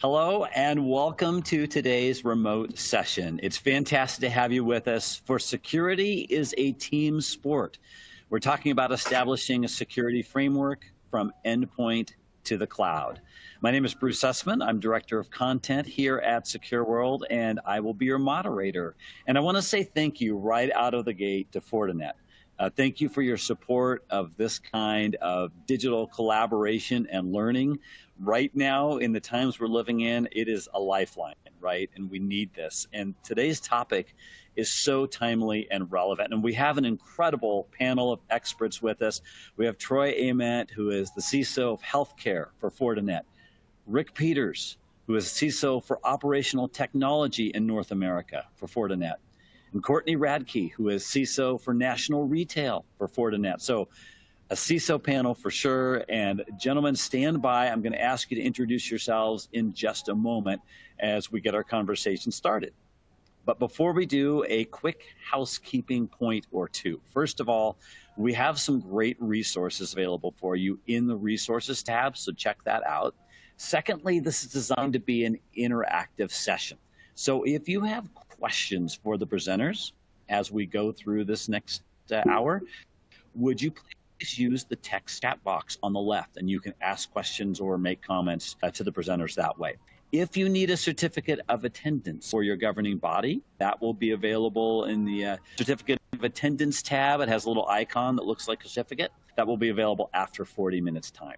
Hello and welcome to today's remote session. It's fantastic to have you with us. For security is a team sport. We're talking about establishing a security framework from endpoint to the cloud. My name is Bruce Sussman. I'm Director of Content here at Secure World, and I will be your moderator. And I want to say thank you right out of the gate to Fortinet. Thank you for your support of this kind of digital collaboration and learning. Right now, in the times we're living in, it is a lifeline, right? And we need this. And today's topic is so timely and relevant. And we have an incredible panel of experts with us. We have Troy Ament, who is the CISO of healthcare for Fortinet. Rick Peters, who is CISO for operational technology in North America for Fortinet. And Courtney Radke, who is CISO for national retail for Fortinet. So a CISO panel for sure. And gentlemen, stand by. I'm going to ask you to introduce yourselves in just a moment as we get our conversation started. But before we do, a quick housekeeping point or two. First of all, we have some great resources available for you in the resources tab, so check that out. Secondly, this is designed to be an interactive session. So if you have questions for the presenters as we go through this next hour, would you please use the text chat box on the left, and you can ask questions or make comments to the presenters that way. If you need a certificate of attendance for your governing body, that will be available in the certificate of attendance tab. It has a little icon that looks like a certificate. That will be available after 40 minutes time.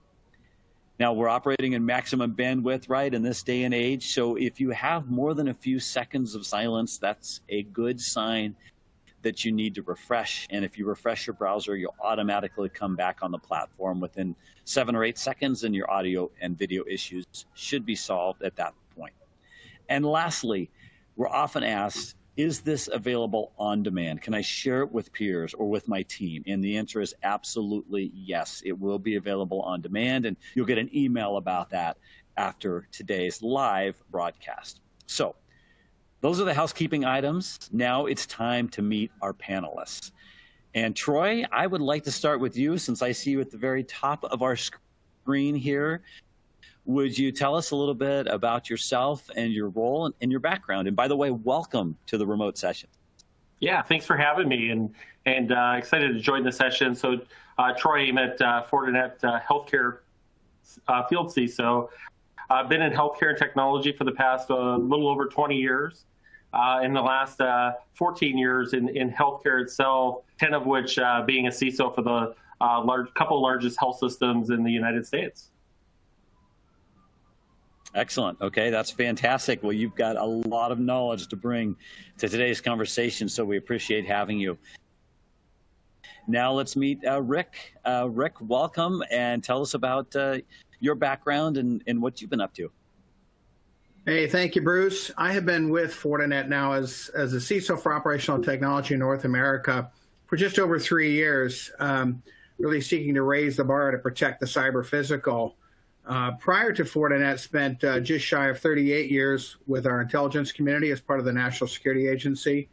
Now, we're operating in maximum bandwidth, right, in this day and age. So if you have more than a few seconds of silence, that's a good sign that you need to refresh. And if you refresh your browser, you'll automatically come back on the platform within 7 or 8 seconds, and your audio and video issues should be solved at that point. And lastly, we're often asked, is this available on demand? Can I share it with peers or with my team? And the answer is absolutely yes. It will be available on demand, and you'll get an email about that after today's live broadcast. So those are the housekeeping items. Now it's time to meet our panelists. And Troy, I would like to start with you since I see you at the very top of our screen here. Would you tell us a little bit about yourself and your role and your background? And by the way, welcome to the remote session. Yeah, thanks for having me, and excited to join the session. So Troy Ament, Fortinet healthcare field CISO. I've been in healthcare and technology for the past little over 20 years. In the last 14 years in healthcare itself, 10 of which being a CISO for the couple largest health systems in the United States. Excellent. Okay, that's fantastic. Well, you've got a lot of knowledge to bring to today's conversation, so we appreciate having you. Now let's meet Rick. Rick, welcome, and tell us about your background and what you've been up to. Hey, thank you, Bruce. I have been with Fortinet now as a CISO for operational technology in North America for just over 3 years, really seeking to raise the bar to protect the cyber physical. Prior to Fortinet, spent just shy of 38 years with our intelligence community as part of the National Security Agency.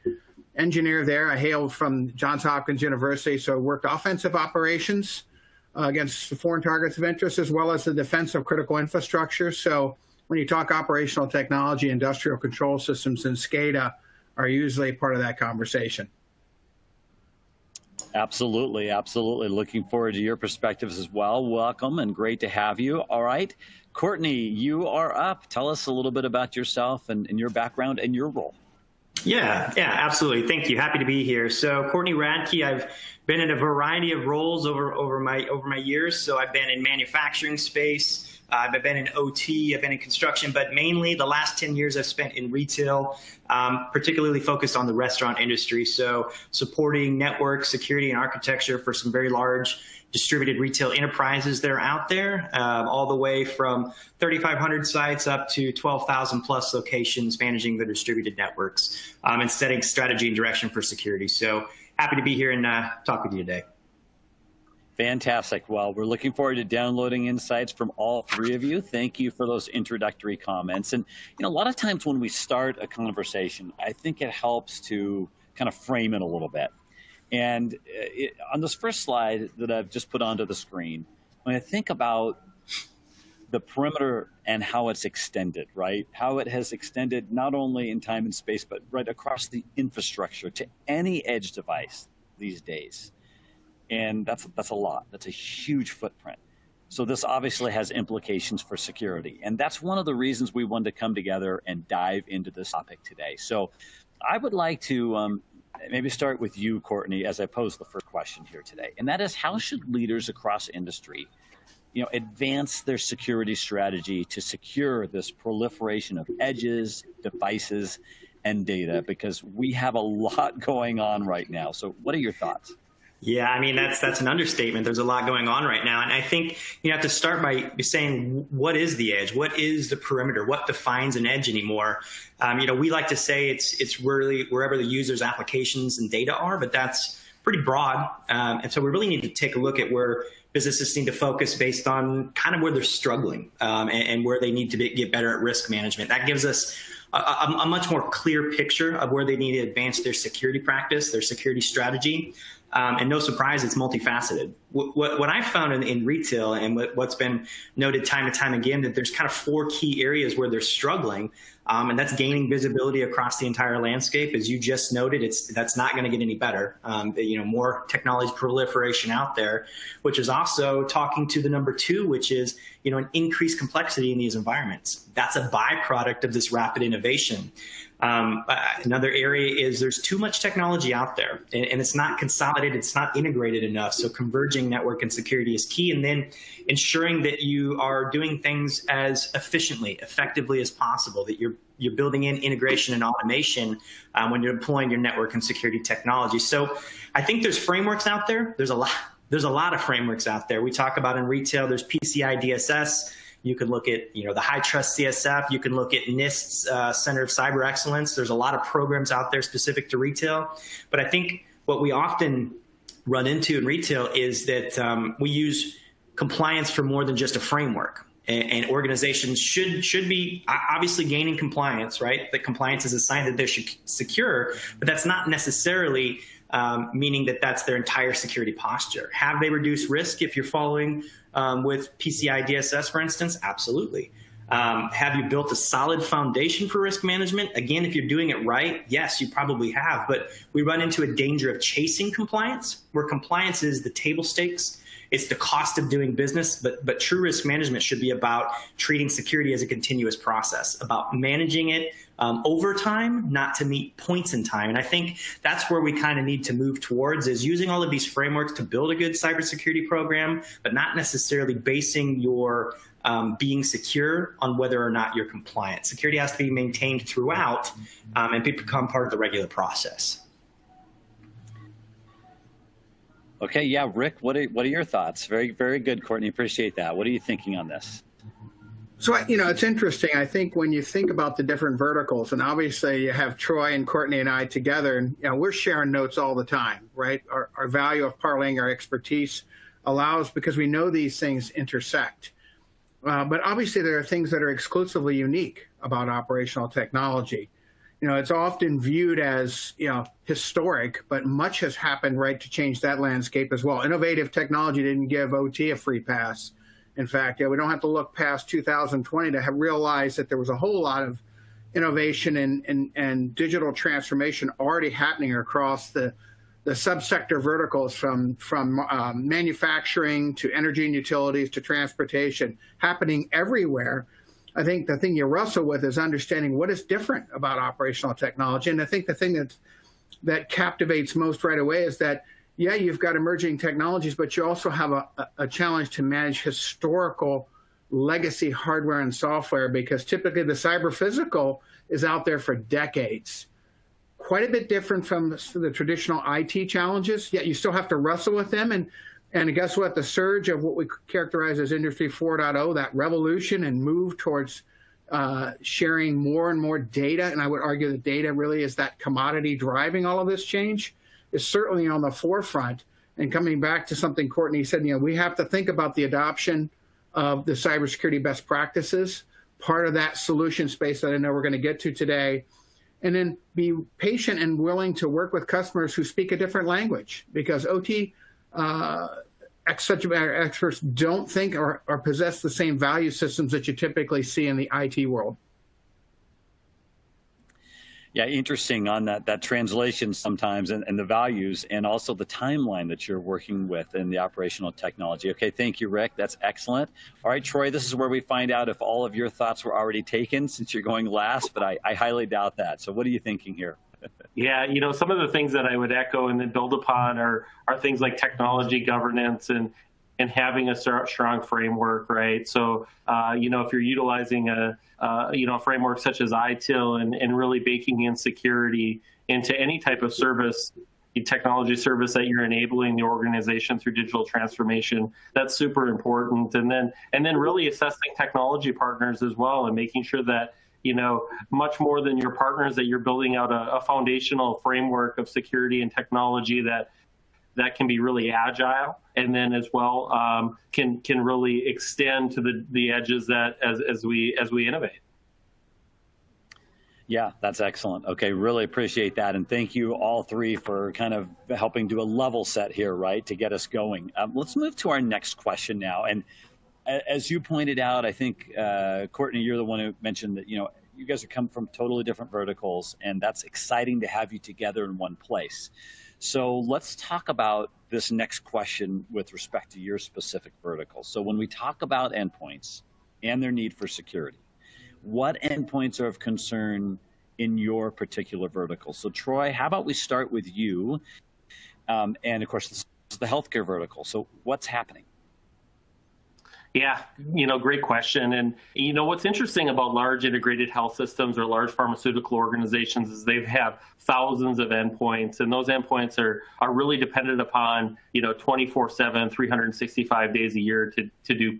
Engineer there, I hailed from Johns Hopkins University, so worked offensive operations against foreign targets of interest, as well as the defense of critical infrastructure. So when you talk operational technology, industrial control systems and SCADA are usually part of that conversation. Absolutely, absolutely. Looking forward to your perspectives as well. Welcome and great to have you. All right, Courtney, you are up. Tell us a little bit about yourself and your background and your role. Yeah, absolutely. Thank you. Happy to be here. So Courtney Radke, I've been in a variety of roles over my years. So I've been in manufacturing space. I've been in OT, I've been in construction, but mainly the last 10 years I've spent in retail, particularly focused on the restaurant industry. So supporting network security and architecture for some very large distributed retail enterprises that are out there, all the way from 3,500 sites up to 12,000 plus locations, managing the distributed networks and setting strategy and direction for security. So happy to be here and talk with you today. Fantastic. Well, we're looking forward to downloading insights from all three of you. Thank you for those introductory comments. And a lot of times when we start a conversation, I think it helps to kind of frame it a little bit. And on this first slide that I've just put onto the screen, when I think about the perimeter and how it's extended, right? How it has extended not only in time and space, but right across the infrastructure to any edge device these days. And that's a lot. That's a huge footprint. So this obviously has implications for security. And that's one of the reasons we wanted to come together and dive into this topic today. So I would like to maybe start with you, Courtney, as I pose the first question here today. And that is, how should leaders across industry advance their security strategy to secure this proliferation of edges, devices, and data? Because we have a lot going on right now. So what are your thoughts? Yeah, I mean, that's an understatement. There's a lot going on right now. And I think you have to start by saying, what is the edge? What is the perimeter? What defines an edge anymore? We like to say it's really wherever the user's applications and data are, but that's pretty broad. And so we really need to take a look at where businesses need to focus based on kind of where they're struggling and where they need to get better at risk management. That gives us a much more clear picture of where they need to advance their security practice, their security strategy. And no surprise, it's multifaceted. What I've found in retail and what's been noted time and time again, that there's kind of 4 key areas where they're struggling. And that's gaining visibility across the entire landscape. As you just noted, that's not going to get any better. More technology proliferation out there, which is also talking to the number 2, which is, an increased complexity in these environments. That's a byproduct of this rapid innovation. Another area is there's too much technology out there and it's not consolidated, it's not integrated enough. So converging network and security is key. And then ensuring that you are doing things as efficiently, effectively as possible, that you're building in integration and automation when you're deploying your network and security technology. So I think there's frameworks out there. There's a lot of frameworks out there. We talk about in retail, there's PCI DSS. You can look at, the high trust CSF. You can look at NIST's Center of Cyber Excellence. There's a lot of programs out there specific to retail. But I think what we often run into in retail is that we use compliance for more than just a framework. And organizations should be obviously gaining compliance, right? That compliance is a sign that they're secure, but that's not necessarily meaning that that's their entire security posture. Have they reduced risk if you're following with PCI DSS, for instance? Absolutely. Have you built a solid foundation for risk management? Again, if you're doing it right, yes, you probably have. But we run into a danger of chasing compliance, where compliance is the table stakes. It's the cost of doing business, but true risk management should be about treating security as a continuous process, about managing it over time, not to meet points in time. And I think that's where we kind of need to move towards, is using all of these frameworks to build a good cybersecurity program, but not necessarily basing your being secure on whether or not you're compliant. Security has to be maintained throughout and become part of the regular process. Okay, yeah, Rick, what are your thoughts? Very, very good, Courtney. Appreciate that. What are you thinking on this? So, it's interesting. I think when you think about the different verticals, and obviously you have Troy and Courtney and I together, and we're sharing notes all the time, right? Our value of parlaying our expertise allows, because we know these things intersect. But obviously there are things that are exclusively unique about operational technology. It's often viewed as, historic, but much has happened, right, to change that landscape as well. Innovative technology didn't give OT a free pass. In fact, we don't have to look past 2020 to have realized that there was a whole lot of innovation and digital transformation already happening across the subsector verticals from manufacturing to energy and utilities to transportation, happening everywhere. I think the thing you wrestle with is understanding what is different about operational technology. And I think the thing that captivates most right away is that, yeah, you've got emerging technologies, but you also have a challenge to manage historical legacy hardware and software, because typically the cyber physical is out there for decades. Quite a bit different from the traditional IT challenges, yet you still have to wrestle with them. And guess what? The surge of what we characterize as Industry 4.0, that revolution and move towards sharing more and more data, and I would argue that data really is that commodity driving all of this change, is certainly on the forefront. And coming back to something Courtney said, we have to think about the adoption of the cybersecurity best practices, part of that solution space that I know we're going to get to today, and then be patient and willing to work with customers who speak a different language, because OT subject matter experts don't think or possess the same value systems that you typically see in the IT world. Yeah, interesting on that translation sometimes and the values and also the timeline that you're working with in the operational technology. Okay, thank you, Rick. That's excellent. All right, Troy, this is where we find out if all of your thoughts were already taken since you're going last, but I highly doubt that. So what are you thinking here? Yeah, some of the things that I would echo and then build upon are things like technology governance and having a strong framework, right? So, if you're utilizing a framework such as ITIL and really baking in security into any type of service, technology service that you're enabling the organization through digital transformation, that's super important. And then really assessing technology partners as well and making sure that, much more than your partners, that you're building out a foundational framework of security and technology that can be really agile, and then as well can really extend to the edges that as we innovate. Yeah, that's excellent. Okay, really appreciate that. And thank you all three for kind of helping do a level set here, right, to get us going. Let's move to our next question now. And as you pointed out, I think, Courtney, you're the one who mentioned that, you guys are come from totally different verticals, and that's exciting to have you together in one place. So let's talk about this next question with respect to your specific vertical. So when we talk about endpoints and their need for security, what endpoints are of concern in your particular vertical? So Troy, how about we start with you? And of course, this is the healthcare vertical. So what's happening? Yeah, great question. And, what's interesting about large integrated health systems or large pharmaceutical organizations is they have thousands of endpoints, and those endpoints are really dependent upon, 24/7, 365 days a year to do,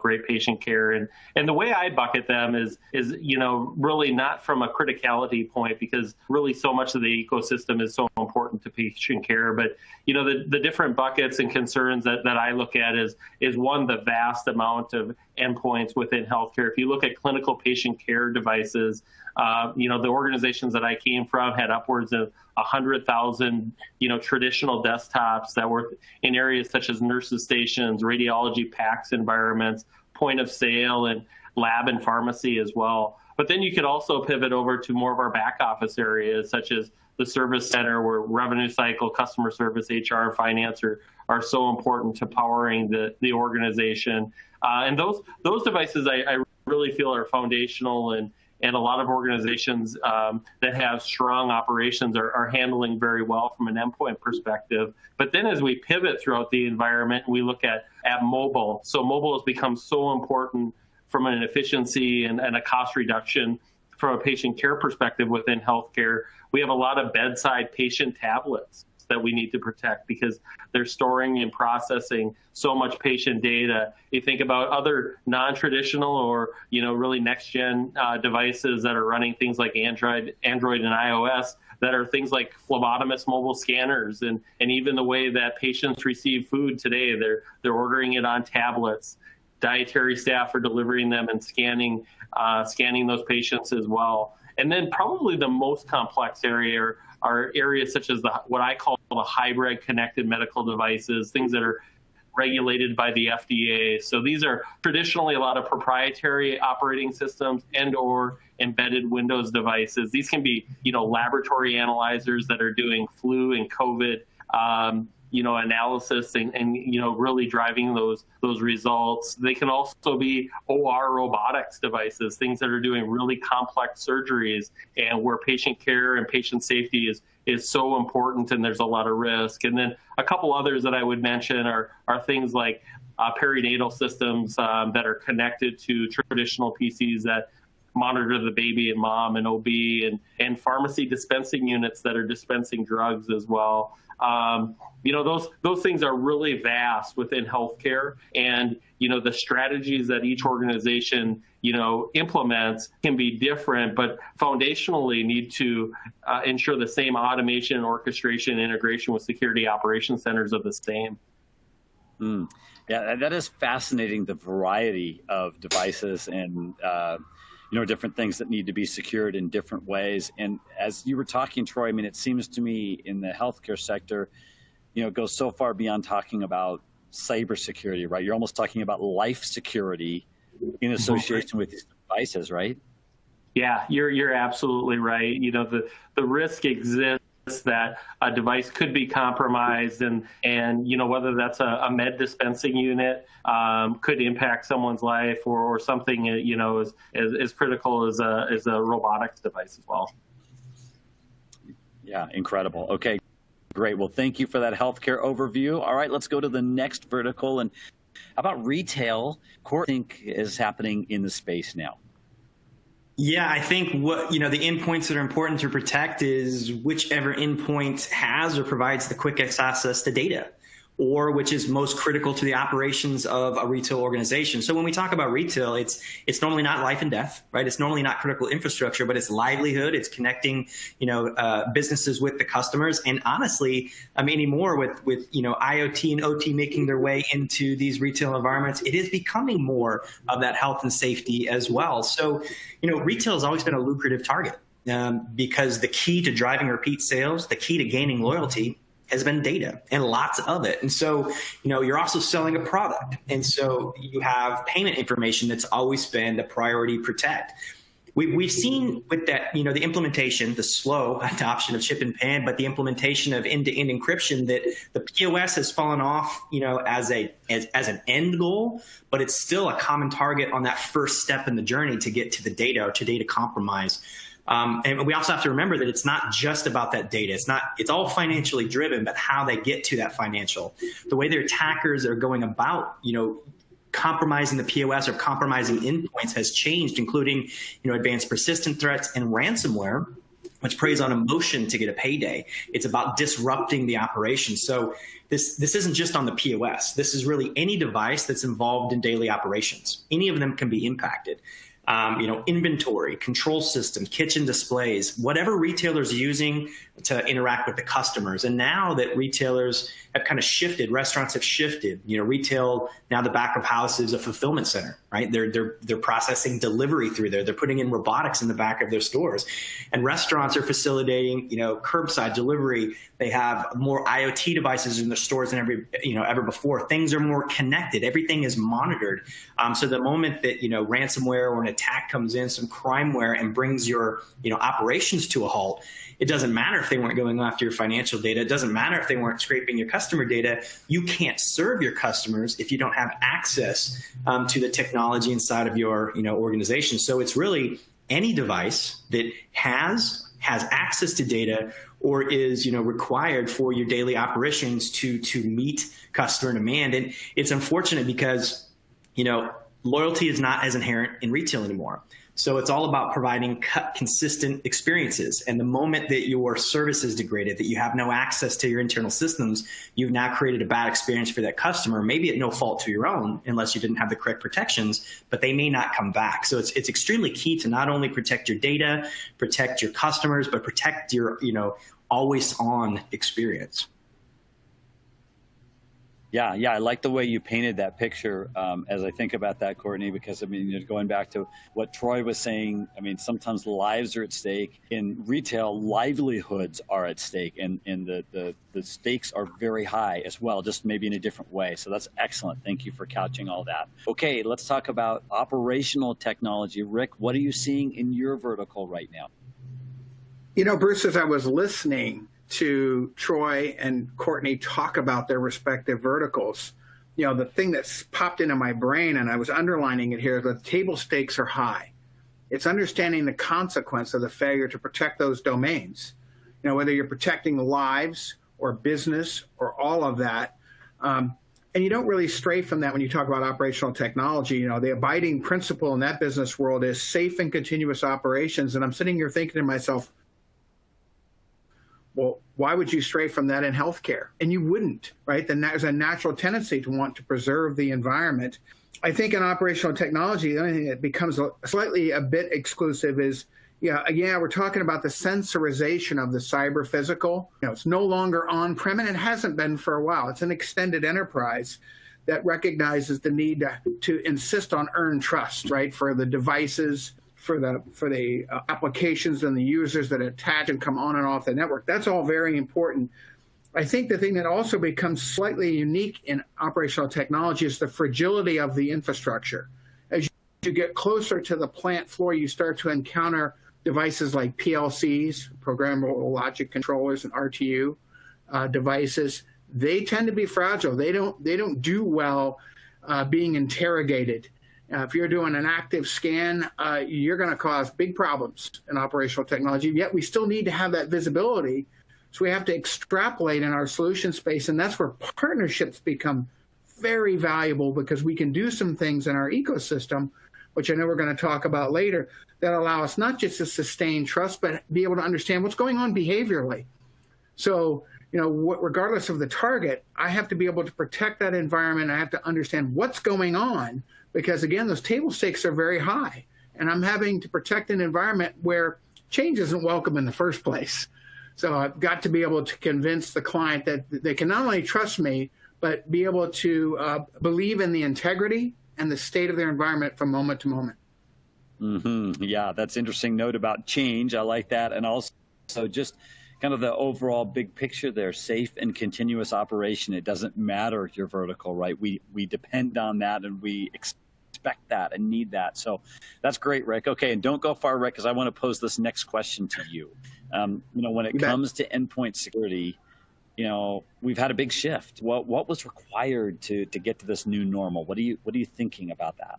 great patient care. And the way I bucket them is, really not from a criticality point, because really so much of the ecosystem is so important to patient care. But, the different buckets and concerns that I look at is one, the vast amount of endpoints within healthcare. If you look at clinical patient care devices, the organizations that I came from had upwards of 100,000, traditional desktops that were in areas such as nurses' stations, radiology PACS environments, point of sale, and lab and pharmacy as well. But then you could also pivot over to more of our back office areas, such as the service center, where revenue cycle, customer service, HR, and finance are so important to powering the organization. And those devices I really feel are foundational, and a lot of organizations that have strong operations are handling very well from an endpoint perspective. But then as we pivot throughout the environment, we look at mobile. So mobile has become so important from an efficiency and a cost reduction from a patient care perspective within healthcare. We have a lot of bedside patient tablets that we need to protect because they're storing and processing so much patient data. You think about other non-traditional or, really next-gen devices that are running things like Android and iOS, that are things like phlebotomist mobile scanners, and even the way that patients receive food today, they're ordering it on tablets. Dietary staff are delivering them and scanning those patients as well. And then probably the most complex area are areas such as what I call the hybrid connected medical devices, things that are regulated by the FDA. So these are traditionally a lot of proprietary operating systems and/or embedded Windows devices. These can be, laboratory analyzers that are doing flu and COVID, analysis and really driving those results. They can also be OR robotics devices, things that are doing really complex surgeries and where patient care and patient safety is so important, and there's a lot of risk. And then a couple others that I would mention are things like perinatal systems that are connected to traditional PCs that monitor the baby and mom and OB, and pharmacy dispensing units that are dispensing drugs as well. Those things are really vast within healthcare, and the strategies that each organization implements can be different, but foundationally need to ensure the same automation, orchestration, integration with security operations centers are the same. Yeah, that is fascinating. The variety of devices and different things that need to be secured in different ways. And as you were talking, Troy, it seems to me in the healthcare sector, it goes so far beyond talking about cybersecurity, right? You're almost talking about life security in association with these devices, right? Yeah, you're absolutely right. You know, the risk exists that a device could be compromised, and you know, whether that's a med dispensing unit could impact someone's life, or something you know as critical as a robotics device as well. Yeah, incredible. Okay, great. Well, thank you for that healthcare overview. All right, let's go to the next vertical. And how about retail? What do you think is happening in the space now? Yeah, I think what, you know, the endpoints that are important to protect is whichever endpoint has or provides the quickest access to data, or which is most critical to the operations of a retail organization. So when we talk about retail, it's normally not life and death, right? It's normally not critical infrastructure, but it's livelihood. It's connecting, you know, businesses with the customers. And honestly, anymore with you know, IoT and OT making their way into these retail environments, it is becoming more of that health and safety as well. So, you know, retail has always been a lucrative target because the key to driving repeat sales, the key to gaining loyalty, has been data, and lots of it. And so, you know, you're also selling a product. And so you have payment information that's always been the priority to protect. We've seen with that, you know, the implementation, the slow adoption of chip and PAN, but the implementation of end-to-end encryption, that the POS has fallen off, you know, as an end goal, but it's still a common target on that first step in the journey to get to the data or to data compromise. And we also have to remember that it's not just about that data. It's all financially driven, but how they get to that financial, the way their attackers are going about, you know, compromising the POS or compromising endpoints has changed, including, you know, advanced persistent threats and ransomware, which preys on emotion to get a payday. It's about disrupting the operation. So this isn't just on the POS. This is really any device that's involved in daily operations. Any of them can be impacted. You know, inventory, control systems, kitchen displays, whatever retailers are using to interact with the customers. And now that retailers have kind of shifted, restaurants have shifted, you know, retail, now the back of house is a fulfillment center, right? They're processing delivery through there. They're putting in robotics in the back of their stores. And restaurants are facilitating, you know, curbside delivery. They have more IoT devices in their stores than ever before. Things are more connected. Everything is monitored. So the moment that, you know, ransomware or an attack comes in, some crimeware, and brings your, you know, operations to a halt, it doesn't matter if they weren't going after your financial data. It doesn't matter if they weren't scraping your customer data. You can't serve your customers if you don't have access to the technology inside of your, you know, organization. So it's really any device that has access to data or is, you know, required for your daily operations to meet customer demand. And it's unfortunate because, you know, loyalty is not as inherent in retail anymore. So it's all about providing consistent experiences. And the moment that your service is degraded, that you have no access to your internal systems, you've now created a bad experience for that customer, maybe at no fault to your own, unless you didn't have the correct protections, but they may not come back. So it's extremely key to not only protect your data, protect your customers, but protect your, you know, always on experience. Yeah, I like the way you painted that picture as I think about that, Courtney, because, I mean, going back to what Troy was saying, I mean, sometimes lives are at stake. In retail, livelihoods are at stake, and the stakes are very high as well, just maybe in a different way. So that's excellent. Thank you for couching all that. Okay, let's talk about operational technology. Rick, what are you seeing in your vertical right now? You know, Bruce, as I was listening to Troy and Courtney talk about their respective verticals, you know, the thing that's popped into my brain, and I was underlining it here, the table stakes are high. It's understanding the consequence of the failure to protect those domains. You know, whether you're protecting lives or business or all of that. And you don't really stray from that when you talk about operational technology. You know, the abiding principle in that business world is safe and continuous operations. And I'm sitting here thinking to myself, well, why would you stray from that in healthcare? And you wouldn't, right? Then there's a natural tendency to want to preserve the environment. I think in operational technology, the only thing that becomes slightly a bit exclusive is, we're talking about the sensorization of the cyber physical. You know, it's no longer on-prem, and it hasn't been for a while. It's an extended enterprise that recognizes the need to insist on earned trust, right, for the devices, for the applications and the users that attach and come on and off the network. That's all very important. I think the thing that also becomes slightly unique in operational technology is the fragility of the infrastructure. As you get closer to the plant floor, you start to encounter devices like PLCs, programmable logic controllers, and RTU devices. They tend to be fragile. They don't do well being interrogated. If you're doing an active scan, you're going to cause big problems in operational technology. Yet we still need to have that visibility. So we have to extrapolate in our solution space, and that's where partnerships become very valuable, because we can do some things in our ecosystem, which I know we're going to talk about later, that allow us not just to sustain trust, but be able to understand what's going on behaviorally. So, regardless of the target, I have to be able to protect that environment. I have to understand what's going on, because again, those table stakes are very high, and I'm having to protect an environment where change isn't welcome in the first place. So I've got to be able to convince the client that they can not only trust me, but be able to believe in the integrity and the state of their environment from moment to moment. Mm-hmm. Yeah, that's an interesting note about change. I like that. And also just kind of the overall big picture there, safe and continuous operation. It doesn't matter if you're vertical, right? We depend on that, and we expect that and need that. So that's great, Rick. Okay, and don't go far, Rick, because I want to pose this next question to you. When it comes to endpoint security, we've had a big shift. What was required to get to this new normal? What are you thinking about that?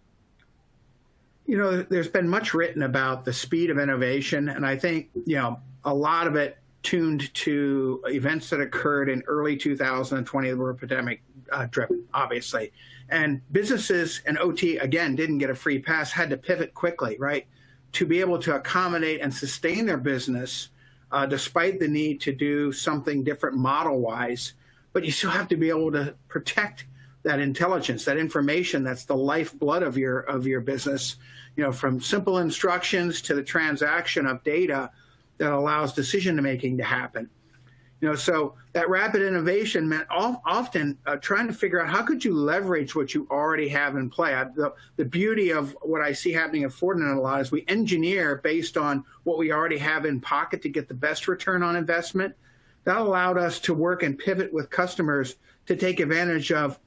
There's been much written about the speed of innovation, and I think, a lot of it tuned to events that occurred in early 2020 that were pandemic driven, obviously. And businesses and OT, again, didn't get a free pass, had to pivot quickly, right, to be able to accommodate and sustain their business despite the need to do something different model-wise. But you still have to be able to protect that intelligence, that information that's the lifeblood of your business, from simple instructions to the transaction of data that allows decision-making to happen. So that rapid innovation meant often trying to figure out how could you leverage what you already have in play. The beauty of what I see happening at Fortinet a lot is we engineer based on what we already have in pocket to get the best return on investment. That allowed us to work and pivot with customers to take advantage of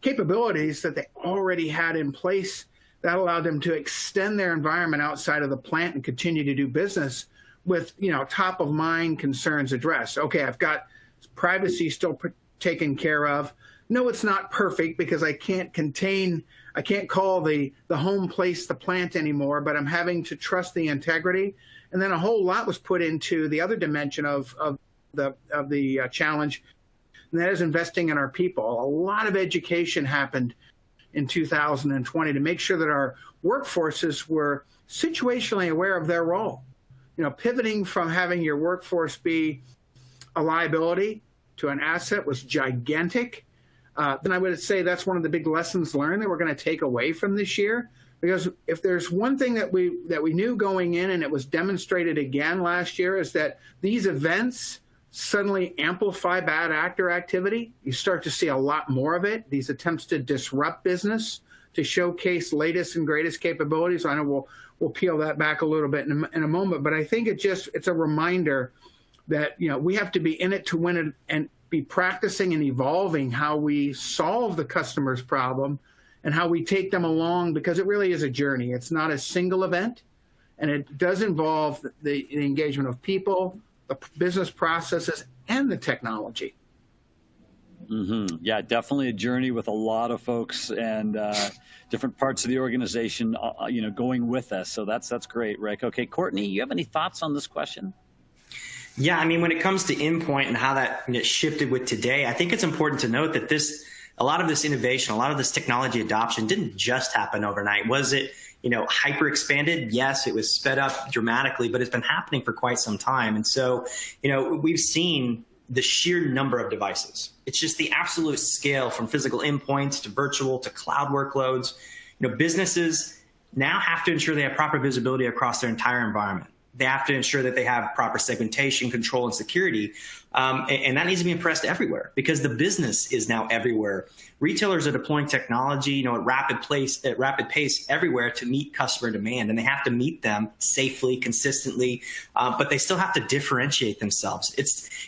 capabilities that they already had in place. That allowed them to extend their environment outside of the plant and continue to do business with, top of mind concerns addressed. Okay, I've got privacy still taken care of. No, it's not perfect, because I can't call the home place the plant anymore, but I'm having to trust the integrity. And then a whole lot was put into the other dimension of the challenge, and that is investing in our people. A lot of education happened in 2020 to make sure that our workforces were situationally aware of their role. Pivoting from having your workforce be a liability to an asset was gigantic. Then I would say that's one of the big lessons learned that we're going to take away from this year. Because if there's one thing that we knew going in, and it was demonstrated again last year, is that these events suddenly amplify bad actor activity. You start to see a lot more of it. These attempts to disrupt business, to showcase latest and greatest capabilities. I know we'll peel that back a little bit in a moment, but I think it's a reminder that we have to be in it to win it, and be practicing and evolving how we solve the customer's problem and how we take them along, because it really is a journey. It's not a single event, and it does involve the engagement of people, the business processes, and the technology. Mm-hmm. Yeah, definitely a journey with a lot of folks and different parts of the organization, going with us. So that's great, Rick. Okay, Courtney, you have any thoughts on this question? Yeah, I mean, when it comes to endpoint and how that shifted with today, I think it's important to note that a lot of this innovation, a lot of this technology adoption didn't just happen overnight. Was it, hyper expanded? Yes, it was sped up dramatically, but it's been happening for quite some time. And so, we've seen the sheer number of devices. It's just the absolute scale, from physical endpoints to virtual to cloud workloads. Businesses now have to ensure they have proper visibility across their entire environment. They have to ensure that they have proper segmentation, control, and security. And that needs to be impressed everywhere because the business is now everywhere. Retailers are deploying technology, at rapid pace everywhere to meet customer demand, and they have to meet them safely, consistently, but they still have to differentiate themselves.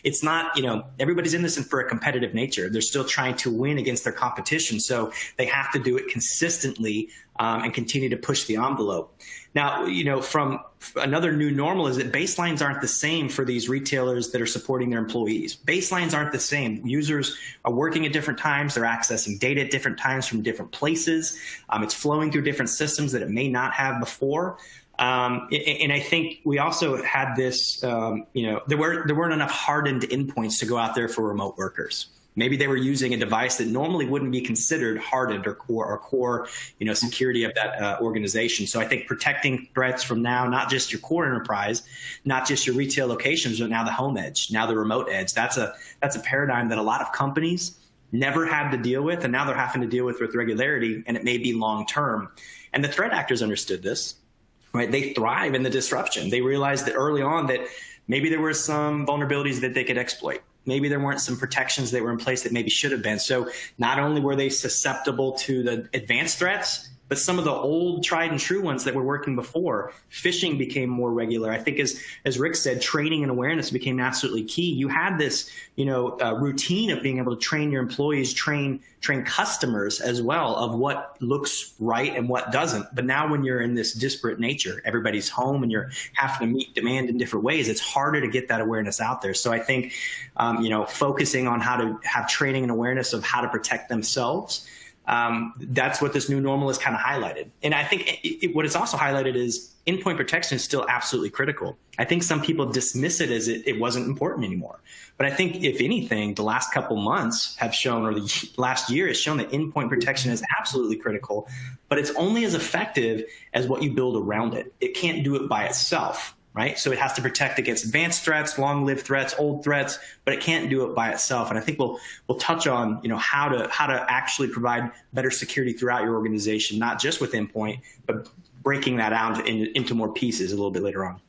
It's not, everybody's in this for a competitive nature. They're still trying to win against their competition, so they have to do it consistently and continue to push the envelope. Now, from another new normal is that baselines aren't the same for these retailers that are supporting their employees. Baselines aren't the same. Users are working at different times. They're accessing data at different times from different places. It's flowing through different systems that it may not have before. And I think we also had this, there weren't enough hardened endpoints to go out there for remote workers. Maybe they were using a device that normally wouldn't be considered hardened or core, security of that organization. So I think protecting threats from now, not just your core enterprise, not just your retail locations, but now the home edge, now the remote edge. That's a paradigm that a lot of companies never had to deal with, and now they're having to deal with regularity, and it may be long term. And the threat actors understood this, right? They thrive in the disruption. They realized that early on that maybe there were some vulnerabilities that they could exploit. Maybe there weren't some protections that were in place that maybe should have been. So not only were they susceptible to the advanced threats, but some of the old tried and true ones that were working before. Phishing became more regular. I think as Rick said, training and awareness became absolutely key. You had this, routine of being able to train your employees, train customers as well of what looks right and what doesn't. But now when you're in this disparate nature, everybody's home and you're having to meet demand in different ways, it's harder to get that awareness out there. So I think, focusing on how to have training and awareness of how to protect themselves, that's what this new normal is kind of highlighted. And I think what it's also highlighted is endpoint protection is still absolutely critical. I think some people dismiss it as it wasn't important anymore. But I think, if anything, the last couple months have shown, or the last year has shown, that endpoint protection is absolutely critical, but it's only as effective as what you build around it. It can't do it by itself. Right? So it has to protect against advanced threats, long-lived threats, old threats, but it can't do it by itself. And I think we'll touch on, how to actually provide better security throughout your organization, not just with endpoint, but breaking that out into more pieces a little bit later on.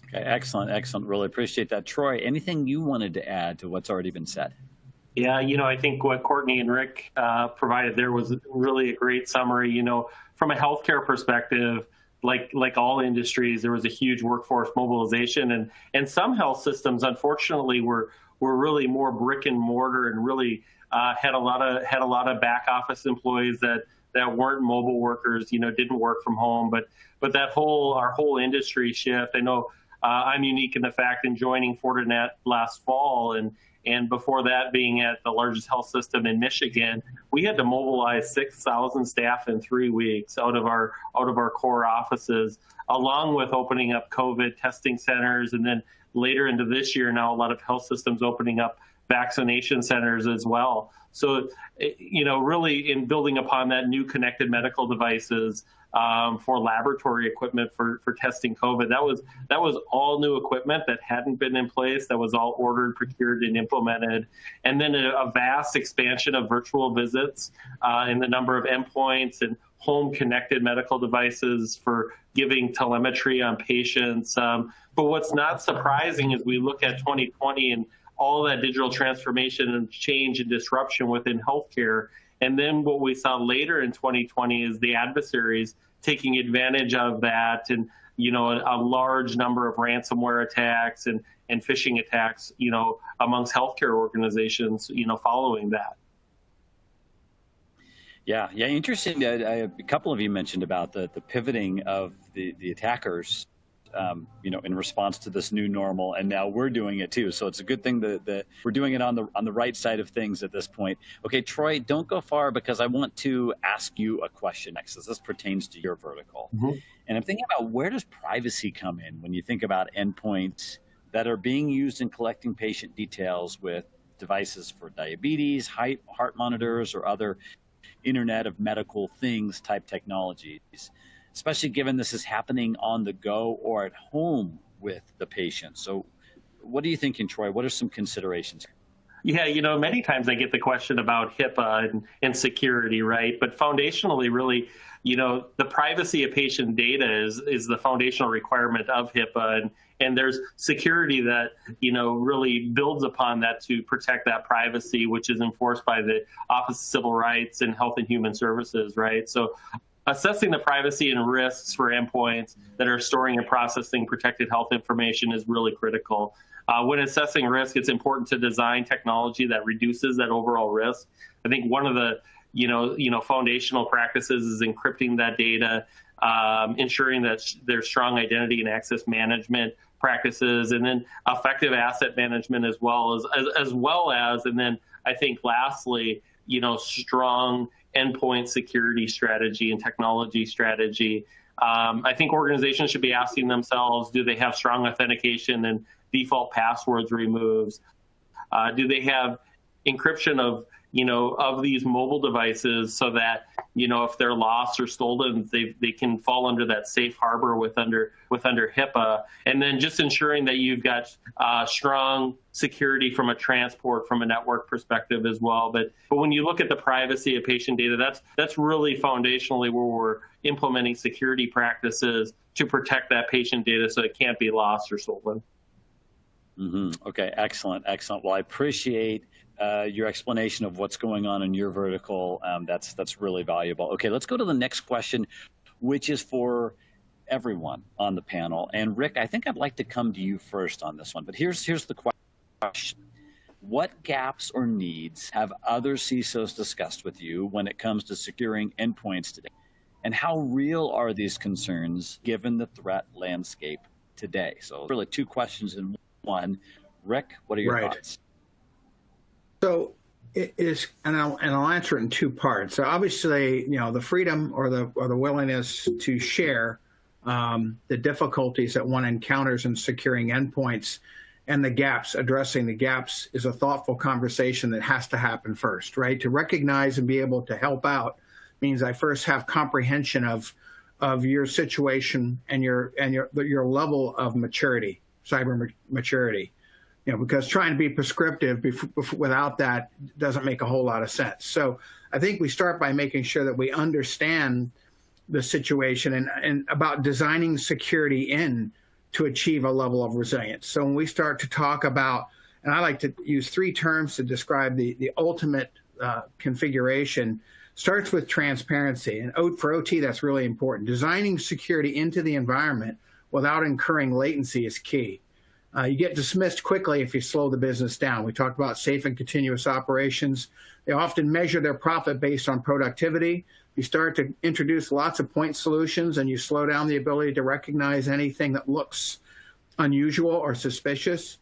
Okay, excellent. Really appreciate that. Troy, anything you wanted to add to what's already been said? Yeah, I think what Courtney and Rick provided there was really a great summary. From a healthcare perspective, like all industries, there was a huge workforce mobilization, and some health systems, unfortunately, were really more brick and mortar and really had a lot of back office employees that weren't mobile workers, didn't work from home. But our whole industry shift. I know I'm unique in the fact in joining Fortinet last fall, and before that being at the largest health system in Michigan, we had to mobilize 6,000 staff in 3 weeks out of our core offices, along with opening up COVID testing centers. And then later into this year, now a lot of health systems opening up vaccination centers as well. So, really in building upon that, new connected medical devices for laboratory equipment for testing COVID. That was all new equipment that hadn't been in place. That was all ordered, procured, and implemented. And then a vast expansion of virtual visits in the number of endpoints and home connected medical devices for giving telemetry on patients. But what's not surprising is we look at 2020 and all that digital transformation and change and disruption within healthcare. And then what we saw later in 2020 is the adversaries taking advantage of that, and a large number of ransomware attacks and phishing attacks, amongst healthcare organizations, following that. Yeah, interesting that a couple of you mentioned about the pivoting of the attackers, in response to this new normal, and now we're doing it too. So it's a good thing that we're doing it on the right side of things at this point. Okay, Troy, don't go far, because I want to ask you a question next, as this pertains to your vertical. Mm-hmm. And I'm thinking about, where does privacy come in when you think about endpoints that are being used in collecting patient details with devices for diabetes, heart monitors, or other Internet of Medical Things type technologies, especially given this is happening on the go or at home with the patient. So what are you thinking, Troy? What are some considerations? Yeah, many times I get the question about HIPAA and security, right? But foundationally, really, the privacy of patient data is the foundational requirement of HIPAA. And there's security that, really builds upon that to protect that privacy, which is enforced by the Office of Civil Rights and Health and Human Services, right? So assessing the privacy and risks for endpoints that are storing and processing protected health information is really critical. When assessing risk, it's important to design technology that reduces that overall risk. I think one of the foundational practices is encrypting that data, ensuring that there's strong identity and access management practices, and then effective asset management as well as, and then I think lastly, strong endpoint security strategy and technology strategy. I think organizations should be asking themselves, do they have strong authentication and default passwords removes? Do they have encryption of these mobile devices so that, if they're lost or stolen, they can fall under that safe harbor with under HIPAA? And then just ensuring that you've got strong security from a network perspective as well. But when you look at the privacy of patient data, that's really foundationally where we're implementing security practices to protect that patient data so it can't be lost or stolen. Mm-hmm. Okay, excellent. Well, I appreciate your explanation of what's going on in your vertical. That's really valuable. Okay, let's go to the next question, which is for everyone on the panel. And Rick, I think I'd like to come to you first on this one. But here's the question. What gaps or needs have other CISOs discussed with you when it comes to securing endpoints today? And how real are these concerns given the threat landscape today? So really two questions in one. Rick, what are your thoughts? So it is, and I'll answer it in two parts. So obviously, the freedom or the willingness to share the difficulties that one encounters in securing endpoints and the gaps, addressing the gaps, is a thoughtful conversation that has to happen first, right? To recognize and be able to help out means I first have comprehension of your situation and your level of maturity, cyber maturity. Because trying to be prescriptive without that doesn't make a whole lot of sense. So I think we start by making sure that we understand the situation and about designing security in to achieve a level of resilience. So when we start to talk about, and I like to use three terms to describe the ultimate configuration, starts with transparency. And for OT, that's really important. Designing security into the environment without incurring latency is key. You get dismissed quickly if you slow the business down. We talked about safe and continuous operations. They often measure their profit based on productivity. You start to introduce lots of point solutions and you slow down the ability to recognize anything that looks unusual or suspicious.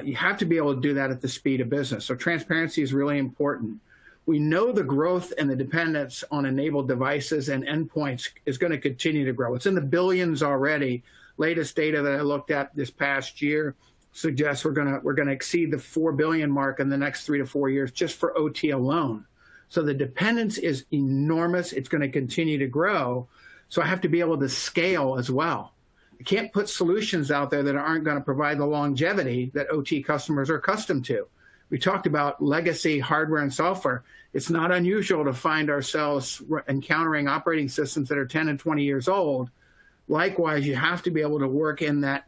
You have to be able to do that at the speed of business. So transparency is really important. We know the growth and the dependence on enabled devices and endpoints is going to continue to grow. It's in the billions already. Latest data that I looked at this past year suggests we're going to exceed the 4 billion mark in the next 3 to 4 years just for OT alone. So the dependence is enormous. It's going to continue to grow. So I have to be able to scale as well. I can't put solutions out there that aren't going to provide the longevity that OT customers are accustomed to. We talked about legacy hardware and software. It's not unusual to find ourselves encountering operating systems that are 10 and 20 years old. Likewise, you have to be able to work in that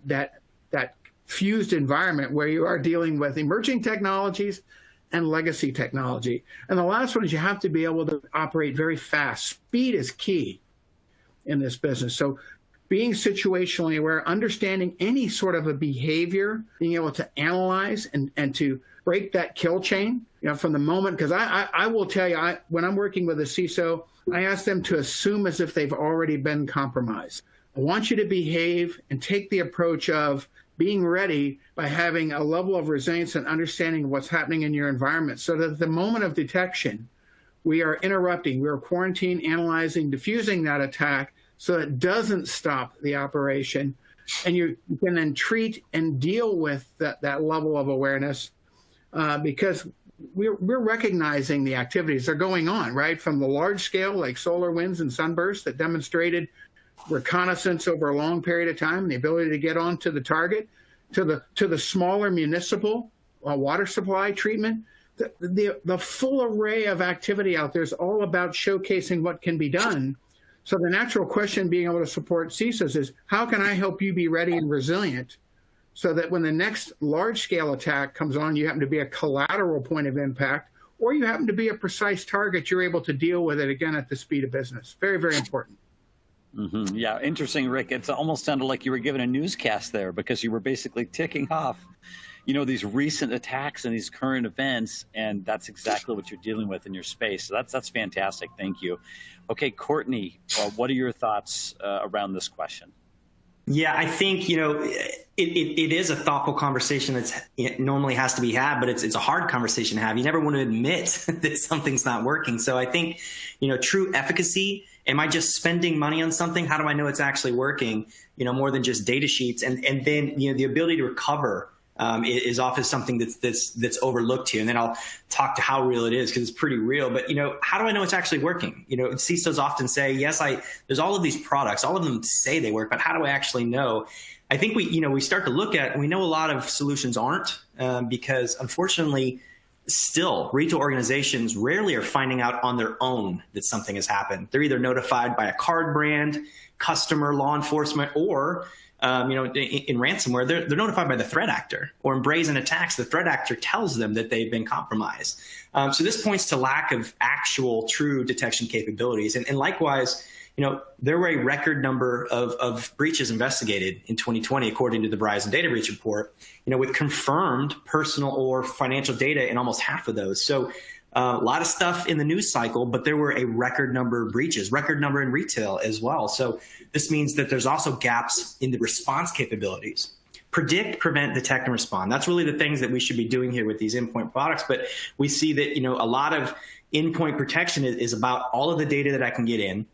fused environment where you are dealing with emerging technologies and legacy technology. And the last one is you have to be able to operate very fast. Speed is key in this business. So being situationally aware, understanding any sort of a behavior, being able to analyze and to break that kill chain, from the moment, because I will tell you, when I'm working with a CISO, I ask them to assume as if they've already been compromised. I want you to behave and take the approach of being ready by having a level of resilience and understanding of what's happening in your environment so that at the moment of detection, we are interrupting, we are quarantining, analyzing, diffusing that attack so it doesn't stop the operation. And you can then treat and deal with that level of awareness because we're recognizing the activities that are going on, right? From the large scale, like solar winds and sunbursts that demonstrated reconnaissance over a long period of time, the ability to get onto the target, to the smaller municipal water supply treatment. The full array of activity out there is all about showcasing what can be done. So the natural question being able to support CISOs is, how can I help you be ready and resilient so that when the next large-scale attack comes on, you happen to be a collateral point of impact, or you happen to be a precise target, you're able to deal with it, again, at the speed of business. Very, very important. Mm-hmm. Yeah, interesting, Rick. It's almost sounded like you were giving a newscast there, because you were basically ticking off, these recent attacks and these current events, and that's exactly what you're dealing with in your space. So that's fantastic. Thank you. Okay, Courtney, what are your thoughts around this question? Yeah, I think, it is a thoughtful conversation it normally has to be had, but it's a hard conversation to have. You never want to admit that something's not working. So I think, true efficacy, am I just spending money on something? How do I know it's actually working? More than just data sheets. And then, the ability to recover is often something that's overlooked here. And then I'll talk to how real it is, because it's pretty real. But, how do I know it's actually working? CISOs often say, yes, there's all of these products, all of them say they work, but how do I actually know? I think we start to look at, and we know a lot of solutions aren't, because unfortunately, still, retail organizations rarely are finding out on their own that something has happened. They're either notified by a card brand, customer, law enforcement, or in ransomware, they're notified by the threat actor, or in brazen attacks, the threat actor tells them that they've been compromised. So this points to lack of actual true detection capabilities. And likewise, there were a record number of breaches investigated in 2020, according to the Verizon Data Breach Report, with confirmed personal or financial data in almost half of those. So a lot of stuff in the news cycle, but there were a record number of breaches, record number in retail as well. So this means that there's also gaps in the response capabilities. Predict, prevent, detect, and respond. That's really the things that we should be doing here with these endpoint products. But we see that, a lot of endpoint protection is about all of the data that I can get in,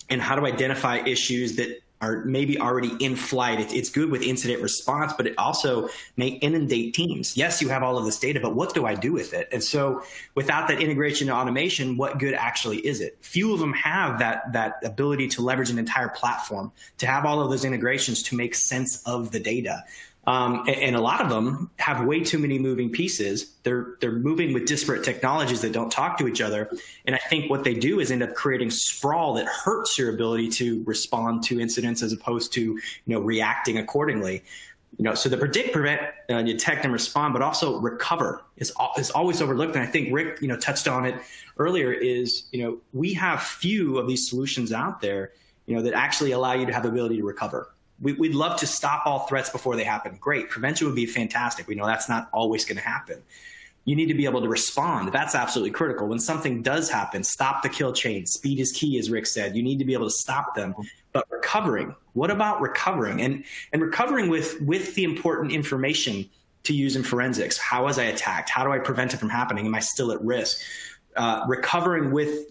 and how to identify issues that are maybe already in flight. It's good with incident response, but it also may inundate teams. Yes, you have all of this data, but what do I do with it? And so without that integration and automation, what good actually is it? Few of them have that ability to leverage an entire platform, to have all of those integrations to make sense of the data. And a lot of them have way too many moving pieces. They're moving with disparate technologies that don't talk to each other. And I think what they do is end up creating sprawl that hurts your ability to respond to incidents as opposed to, reacting accordingly. So the predict, prevent, detect, and respond, but also recover is always overlooked. And I think Rick, touched on it earlier, is, we have few of these solutions out there, that actually allow you to have the ability to recover. We'd love to stop all threats before they happen. Great. Prevention would be fantastic. We know that's not always going to happen. You need to be able to respond. That's absolutely critical. When something does happen, stop the kill chain. Speed is key, as Rick said. You need to be able to stop them. But recovering, what about recovering? And recovering with the important information to use in forensics. How was I attacked? How do I prevent it from happening? Am I still at risk? Recovering with,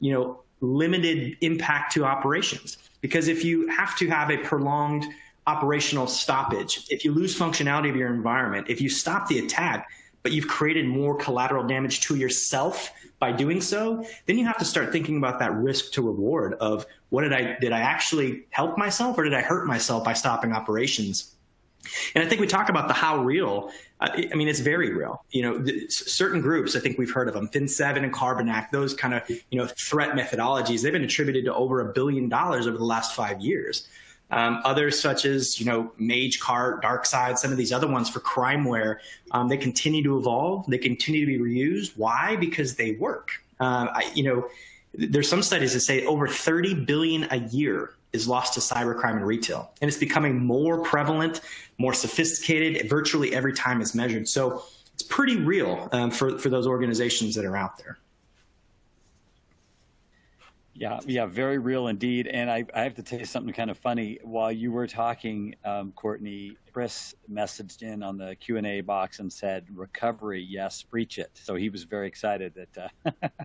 limited impact to operations. Because if you have to have a prolonged operational stoppage, if you lose functionality of your environment, if you stop the attack, but you've created more collateral damage to yourself by doing so, then you have to start thinking about that risk to reward of did I actually help myself, or did I hurt myself by stopping operations? And I think we talk about the how real. It's very real. Certain groups, I think we've heard of them, FIN7 and Carbonac, those kind of, threat methodologies, they've been attributed to over $1 billion over the last 5 years. Others such as, Mage, DarkSide, some of these other ones for crimeware, they continue to evolve. They continue to be reused. Why? Because they work. There's some studies that say over 30 billion a year is lost to cybercrime in retail. And it's becoming more prevalent, more sophisticated, virtually every time it's measured. So it's pretty real for those organizations that are out there. Yeah, very real indeed. And I have to tell you something kind of funny. While you were talking, Courtney, Chris messaged in on the Q&A box and said, recovery, yes, breach it. So he was very excited that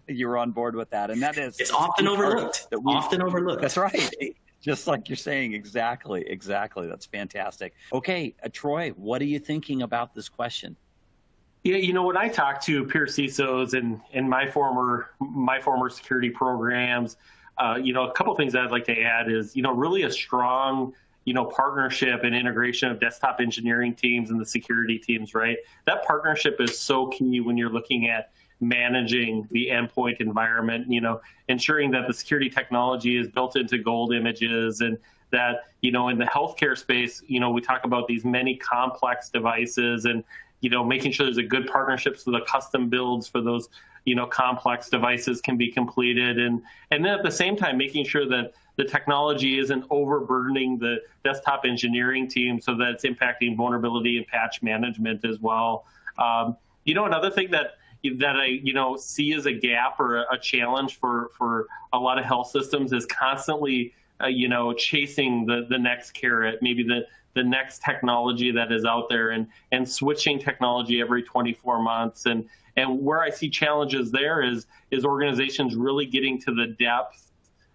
you were on board with that. And that is... It's often overlooked. Often overlooked. That's right. Just like you're saying. Exactly. That's fantastic. Okay, Troy, what are you thinking about this question? Yeah, when I talk to peer CISOs in my former security programs, a couple things I'd like to add is, really a strong, partnership and integration of desktop engineering teams and the security teams, right? That partnership is so key when you're looking at managing the endpoint environment, ensuring that the security technology is built into gold images, and that, in the healthcare space, we talk about these many complex devices, and, making sure there's a good partnership so the custom builds for those, complex devices can be completed. And then at the same time, making sure that the technology isn't overburdening the desktop engineering team so that it's impacting vulnerability and patch management as well. Another thing that I see as a gap or a challenge for a lot of health systems is constantly chasing the next carrot, maybe the next technology that is out there, and switching technology every 24 months. And where I see challenges there is organizations really getting to the depth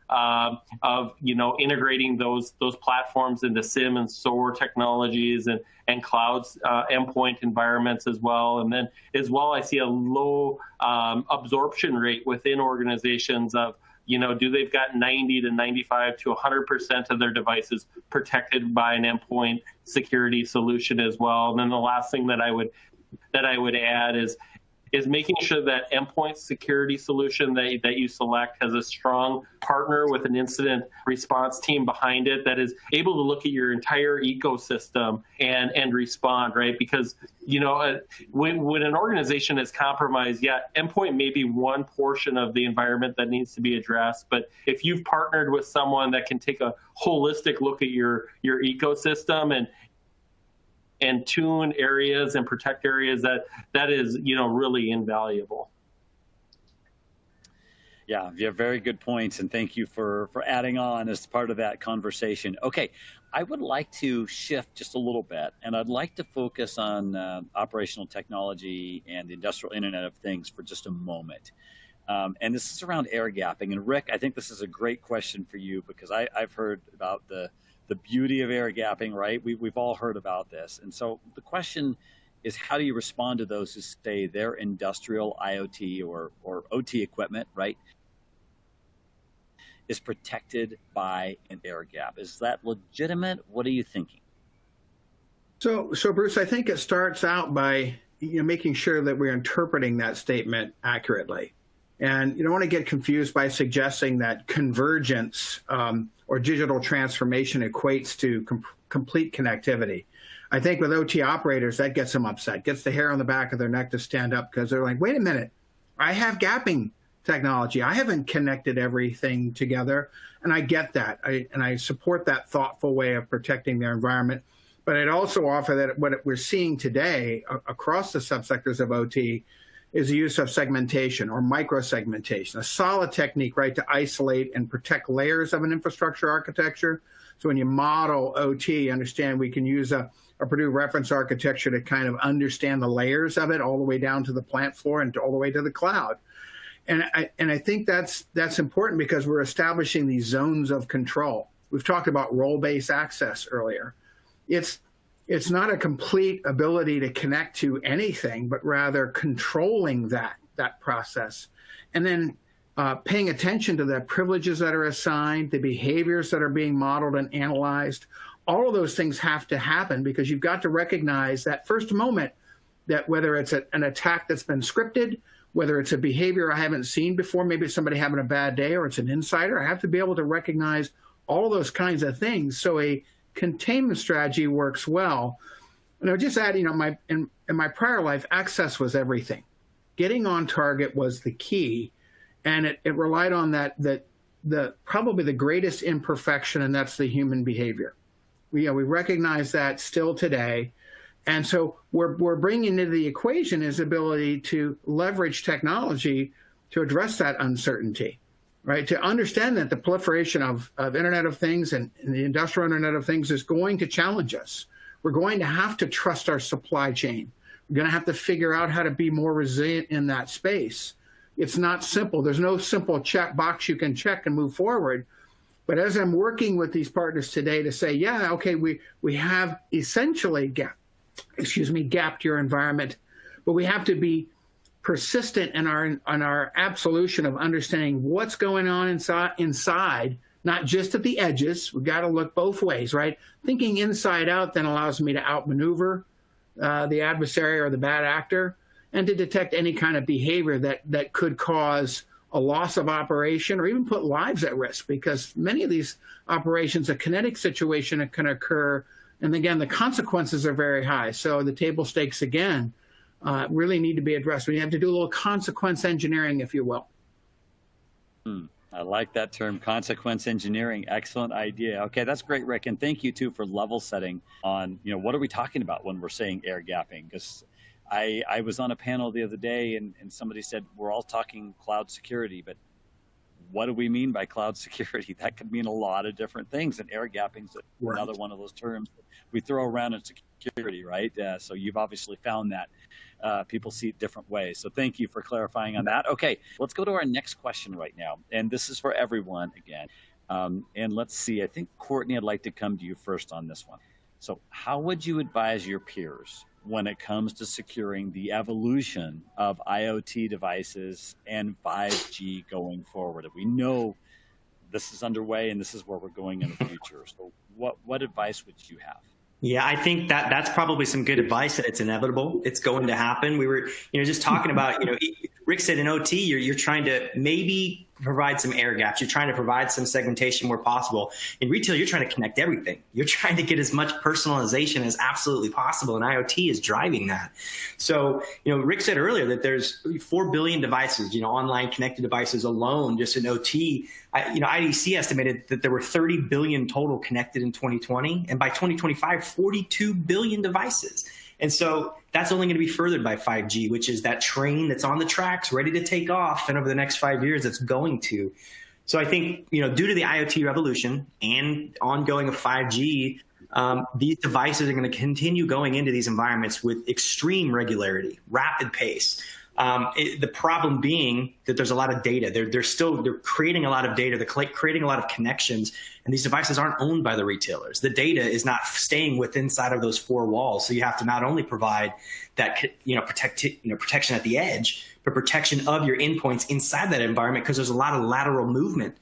of integrating those platforms into SIM and SOAR technologies and clouds endpoint environments as well. And then as well, I see a low absorption rate within organizations of, do they've got 90 to 95 to 100% of their devices protected by an endpoint security solution as well. And then the last thing that I would add is making sure that endpoint security solution that you select has a strong partner with an incident response team behind it that is able to look at your entire ecosystem and respond, right? Because, when an organization is compromised, endpoint may be one portion of the environment that needs to be addressed. But if you've partnered with someone that can take a holistic look at your ecosystem and tune areas and protect areas, that is, really invaluable. Yeah, you have very good points, and thank you for adding on as part of that conversation. Okay, I would like to shift just a little bit, and I'd like to focus on operational technology and the industrial Internet of Things for just a moment. And this is around air gapping. And Rick, I think this is a great question for you, because I've heard about the beauty of air gapping, right? We've all heard about this. And so the question is, how do you respond to those who say their industrial IoT or OT equipment, right, is protected by an air gap? Is that legitimate? What are you thinking? So Bruce, I think it starts out by making sure that we're interpreting that statement accurately. And you don't want to get confused by suggesting that convergence or digital transformation equates to complete connectivity. I think with OT operators, that gets them upset, gets the hair on the back of their neck to stand up, because they're like, wait a minute, I have gapping technology. I haven't connected everything together. And I get that. And I support that thoughtful way of protecting their environment. But I'd also offer that what we're seeing today across the subsectors of OT is the use of segmentation or micro-segmentation, a solid technique, right, to isolate and protect layers of an infrastructure architecture. So when you model OT, understand we can use a Purdue reference architecture to kind of understand the layers of it all the way down to the plant floor and all the way to the cloud. And I think that's important, because we're establishing these zones of control. We've talked about role-based access earlier. It's not a complete ability to connect to anything, but rather controlling that process. And then paying attention to the privileges that are assigned, the behaviors that are being modeled and analyzed. All of those things have to happen, because you've got to recognize that first moment, that whether it's an attack that's been scripted, whether it's a behavior I haven't seen before, maybe it's somebody having a bad day, or it's an insider, I have to be able to recognize all of those kinds of things. So a containment strategy works well. And I would just add, in my prior life, access was everything. Getting on target was the key, and it relied on the probably the greatest imperfection, and that's the human behavior. We recognize that still today, and so we're bringing into the equation is ability to leverage technology to address that uncertainty. Right, to understand that the proliferation of Internet of Things and the industrial Internet of Things is going to challenge us. We're going to have to trust our supply chain. We're going to have to figure out how to be more resilient in that space. It's not simple. There's no simple check box you can check and move forward. But as I'm working with these partners today to say, yeah, okay, we have essentially gapped your environment, but we have to be persistent in our absolution of understanding what's going on inside not just at the edges. We've got to look both ways, right? Thinking inside out then allows me to outmaneuver the adversary or the bad actor, and to detect any kind of behavior that could cause a loss of operation or even put lives at risk, because many of these operations, a kinetic situation can occur. And again, the consequences are very high. So the table stakes, again, really need to be addressed. We have to do a little consequence engineering, if you will. I like that term, consequence engineering. Excellent idea. Okay, that's great, Rick. And thank you, too, for level setting on, what are we talking about when we're saying air gapping? Because I was on a panel the other day and somebody said, we're all talking cloud security, but what do we mean by cloud security? That could mean a lot of different things. And air gapping is another one of those terms we throw around in security, right? So you've obviously found that people see it different ways. So thank you for clarifying on that. Okay, let's go to our next question right now. And this is for everyone again. And let's see, I think, Courtney, I'd like to come to you first on this one. So how would you advise your peers when it comes to securing the evolution of IoT devices and 5G going forward? We know this is underway and this is where we're going in the future. So what advice would you have? Yeah, I think that's probably some good advice, that it's inevitable. It's going to happen. We were, just talking about, Rick said in OT, you're trying to maybe provide some air gaps. You're trying to provide some segmentation where possible. In retail, you're trying to connect everything. You're trying to get as much personalization as absolutely possible, and IoT is driving that. So, Rick said earlier that there's 4 billion devices, online connected devices alone just in OT. IDC estimated that there were 30 billion total connected in 2020, and by 2025, 42 billion devices. And so that's only going to be furthered by 5G, which is that train that's on the tracks ready to take off. And over the next 5 years, it's going to. So I think, due to the IoT revolution and ongoing of 5G, these devices are going to continue going into these environments with extreme regularity, rapid pace. The problem being that there's a lot of data. They're creating a lot of data. They're creating a lot of connections, and these devices aren't owned by the retailers. The data is not staying within inside of those 4 walls. So you have to not only provide that protection at the edge, but protection of your endpoints inside that environment, because there's a lot of lateral movement.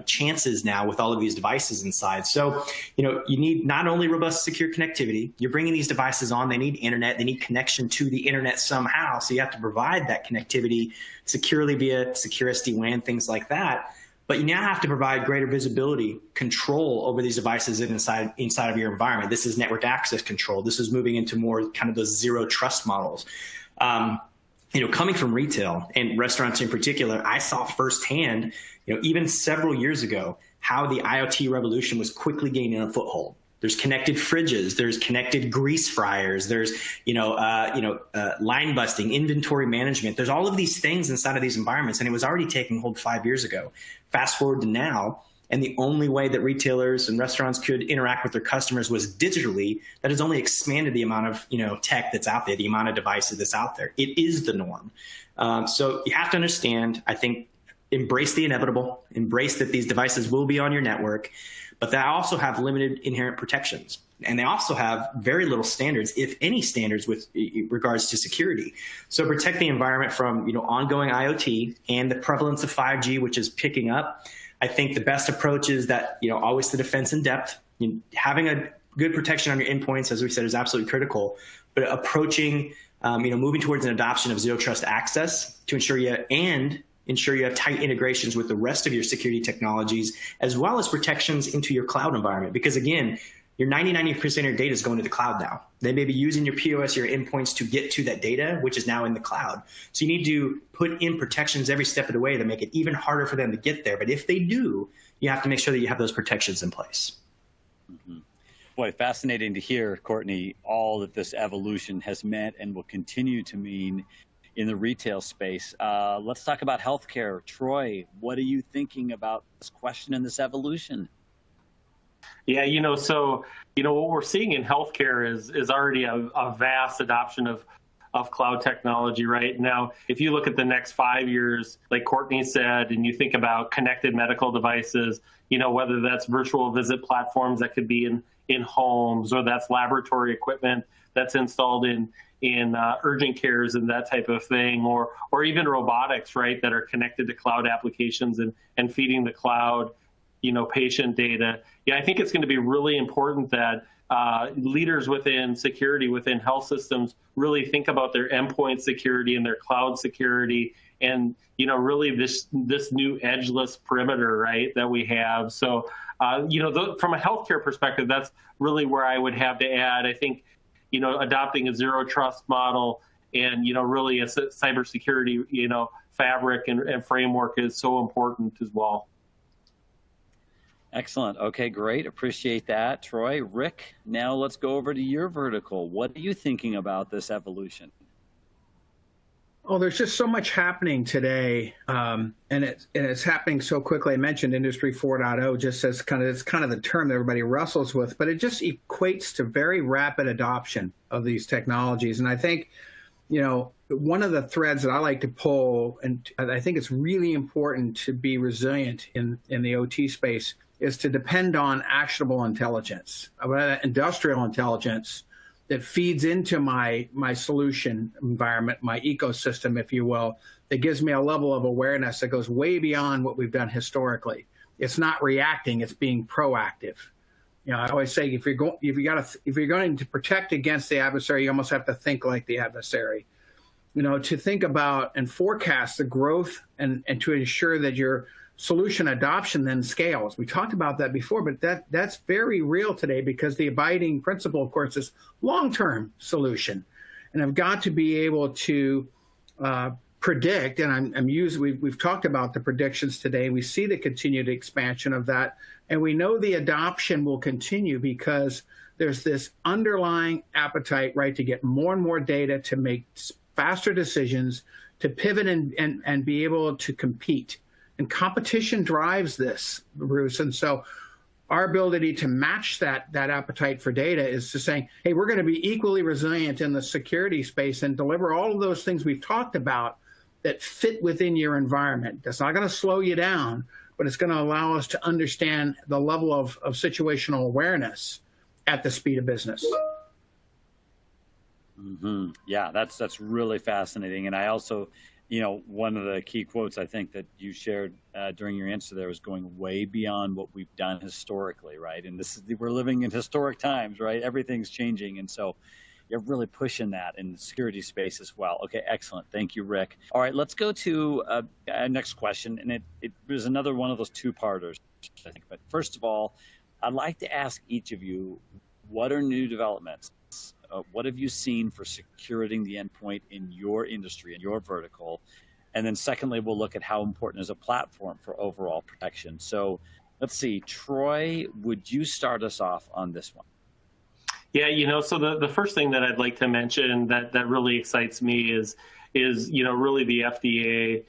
Chances now with all of these devices inside. So, you need not only robust secure connectivity, you're bringing these devices on, they need internet, they need connection to the internet somehow. So you have to provide that connectivity securely via secure SD-WAN, things like that. But you now have to provide greater visibility, control over these devices inside of your environment. This is network access control. This is moving into more kind of those zero trust models. Coming from retail and restaurants in particular, I saw firsthand, even several years ago, how the IoT revolution was quickly gaining a foothold. There's connected fridges, there's connected grease fryers, there's line busting, inventory management. There's all of these things inside of these environments, and it was already taking hold 5 years ago. Fast forward to now, and the only way that retailers and restaurants could interact with their customers was digitally. That has only expanded the amount of tech that's out there, the amount of devices that's out there. It is the norm. So you have to understand, I think, embrace the inevitable, embrace that these devices will be on your network, but they also have limited inherent protections. And they also have very little standards, if any standards, with regards to security. So protect the environment from ongoing IoT and the prevalence of 5G, which is picking up. I think the best approach is that, always the defense in depth. Having a good protection on your endpoints, as we said, is absolutely critical. But approaching, moving towards an adoption of zero trust access to ensure you have tight integrations with the rest of your security technologies, as well as protections into your cloud environment. Because again, your 99% of your data is going to the cloud now. They may be using your POS, your endpoints to get to that data, which is now in the cloud. So you need to put in protections every step of the way to make it even harder for them to get there. But if they do, you have to make sure that you have those protections in place. Mm-hmm. Boy, fascinating to hear, Courtney, all that this evolution has meant and will continue to mean in the retail space. Let's talk about healthcare. Troy, what are you thinking about this question and this evolution? Yeah, so what we're seeing in healthcare is already a vast adoption of cloud technology right now. If you look at the next 5 years, like Courtney said, and you think about connected medical devices, whether that's virtual visit platforms that could be in homes, or that's laboratory equipment that's installed in urgent cares and that type of thing, or even robotics, right, that are connected to cloud applications and feeding the cloud. patient data. Yeah, I think it's going to be really important that leaders within security, within health systems, really think about their endpoint security and their cloud security, and really this new edgeless perimeter, right, that we have. So from a healthcare perspective, that's really where I would have to add. I think adopting a zero trust model and really a cybersecurity fabric and framework is so important as well. Excellent. Okay, great. Appreciate that, Troy. Rick, now let's go over to your vertical. What are you thinking about this evolution? Oh, there's just so much happening today, and it's happening so quickly. I mentioned Industry 4.0 just as it's kind of the term that everybody wrestles with, but it just equates to very rapid adoption of these technologies. And I think, one of the threads that I like to pull, and I think it's really important to be resilient in the OT space, is to depend on actionable intelligence, industrial intelligence that feeds into my solution environment, my ecosystem, if you will, that gives me a level of awareness that goes way beyond what we've done historically. It's not reacting; it's being proactive. I always say if you're going to protect against the adversary, you almost have to think like the adversary. To think about and forecast the growth and to ensure that your solution adoption then scales. We talked about that before, but that's very real today because the abiding principle, of course, is long-term solution. And I've got to be able to predict, and we've talked about the predictions today. We see the continued expansion of that, and we know the adoption will continue because there's this underlying appetite, right, to get more and more data to make faster decisions, to pivot and be able to compete. And competition drives this, Bruce. And so our ability to match that appetite for data is to saying, hey, we're going to be equally resilient in the security space and deliver all of those things we've talked about that fit within your environment. That's not going to slow you down, but it's going to allow us to understand the level of situational awareness at the speed of business. Mm-hmm. Yeah, that's really fascinating. And I also, one of the key quotes I think that you shared during your answer there was going way beyond what we've done historically, right? And we're living in historic times, right? Everything's changing. And so you're really pushing that in the security space as well. Okay, excellent. Thank you, Rick. All right, let's go to our next question. And it was another one of those two-parters, I think. But first of all, I'd like to ask each of you, what are new developments? What have you seen for securing the endpoint in your industry, in your vertical? And then secondly, we'll look at how important is a platform for overall protection. So let's see, Troy, would you start us off on this one? Yeah, so the first thing that I'd like to mention that really excites me is really the FDA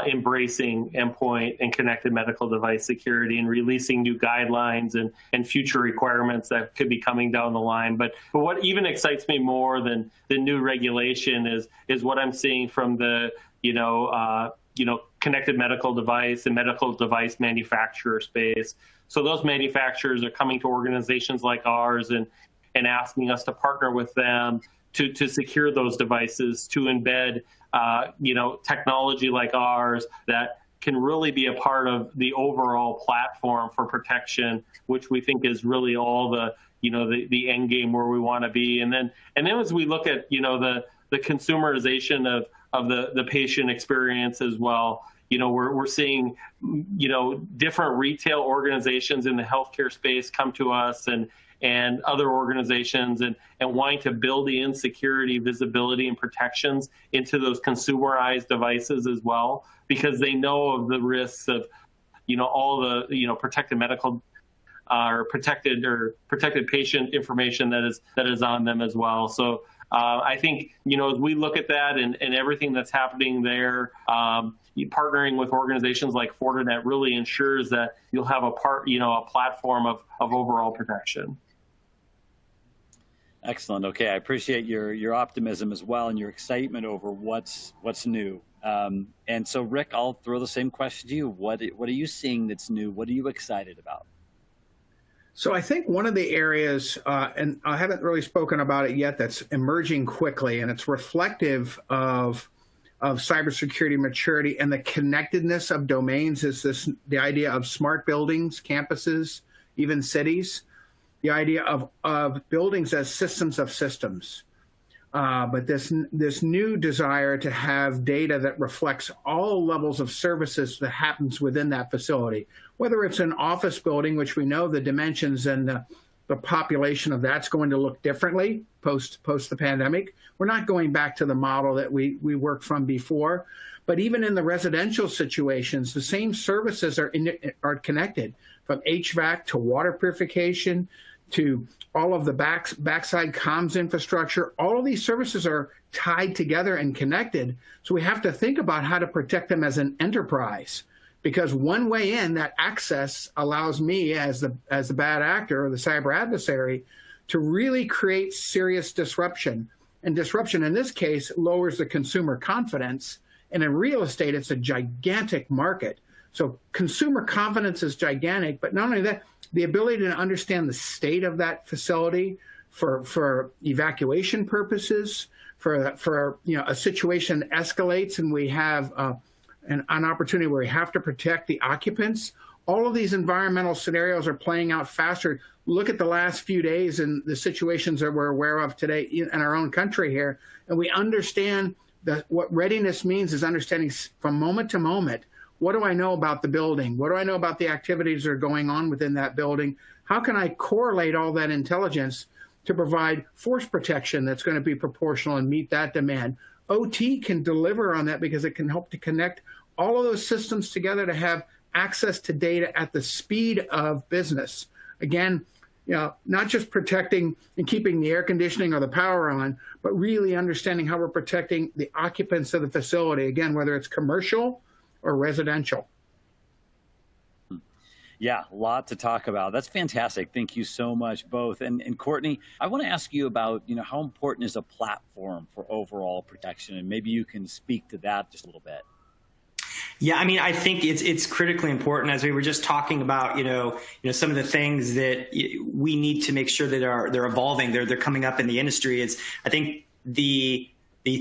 embracing endpoint and connected medical device security and releasing new guidelines and future requirements that could be coming down the line. But what even excites me more than the new regulation is what I'm seeing from the connected medical device and medical device manufacturer space. So those manufacturers are coming to organizations like ours and asking us to partner with them to secure those devices, to embed technology like ours that can really be a part of the overall platform for protection, which we think is really all the end game where we want to be. And then as we look at the consumerization of the patient experience as well, we're seeing different retail organizations in the healthcare space come to us and other organizations and wanting to build in security, visibility, and protections into those consumerized devices as well, because they know of the risks of, all the, protected medical or protected patient information that is on them as well. So I think, as we look at that and everything that's happening there, partnering with organizations like Fortinet really ensures that you'll have a platform of overall protection. Excellent. Okay, I appreciate your optimism as well and your excitement over what's new. And so, Rick, I'll throw the same question to you. What are you seeing that's new? What are you excited about? So I think one of the areas, and I haven't really spoken about it yet, that's emerging quickly, and it's reflective of of cybersecurity maturity and the connectedness of domains is the idea of smart buildings, campuses, even cities, the idea of buildings as systems of systems. But this new desire to have data that reflects all levels of services that happens within that facility, whether it's an office building, which we know the dimensions and the population of that's going to look differently post the pandemic. We're not going back to the model that we worked from before. But even in the residential situations, the same services are connected, from HVAC to water purification to all of the backside comms infrastructure. All of these services are tied together and connected. So we have to think about how to protect them as an enterprise. Because one way in, that access allows me as the bad actor or the cyber adversary to really create serious disruption. And disruption in this case lowers the consumer confidence. And in real estate, it's a gigantic market. So consumer confidence is gigantic, but not only that, the ability to understand the state of that facility for evacuation purposes, for a situation escalates and we have an opportunity where we have to protect the occupants. All of these environmental scenarios are playing out faster. Look at the last few days and the situations that we're aware of today in our own country here, and we understand that what readiness means is understanding from moment to moment, what do I know about the building? What do I know about the activities that are going on within that building? How can I correlate all that intelligence to provide force protection that's going to be proportional and meet that demand? OT can deliver on that because it can help to connect all of those systems together to have access to data at the speed of business. Again, not just protecting and keeping the air conditioning or the power on, but really understanding how we're protecting the occupants of the facility, again, whether it's commercial or residential. Yeah, a lot to talk about. That's fantastic. Thank you so much, both. And Courtney, I want to ask you about, how important is a platform for overall protection? And maybe you can speak to that just a little bit. Yeah, I mean, I think it's critically important, as we were just talking about, some of the things that we need to make sure that they're evolving, they're coming up in the industry. I think the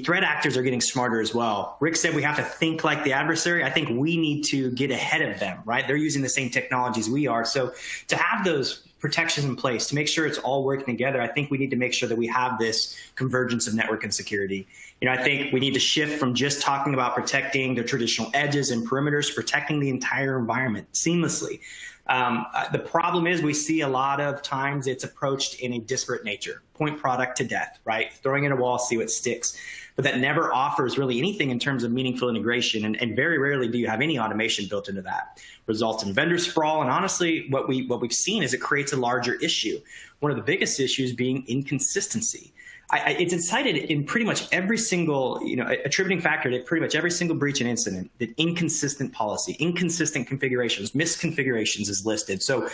threat actors are getting smarter as well. Rick said we have to think like the adversary. I think we need to get ahead of them, right? They're using the same technologies we are. So to have those protections in place, to make sure it's all working together, I think we need to make sure that we have this convergence of network and security. I think we need to shift from just talking about protecting the traditional edges and perimeters, protecting the entire environment seamlessly. The problem is we see a lot of times it's approached in a disparate nature, point product to death, right? Throwing in a wall, see what sticks. But that never offers really anything in terms of meaningful integration. And very rarely do you have any automation built into that. Results in vendor sprawl. And honestly, what we've seen is it creates a larger issue. One of the biggest issues being inconsistency. It's cited in pretty much every single, attributing factor to pretty much every single breach and incident, that inconsistent policy, inconsistent configurations, misconfigurations is listed. So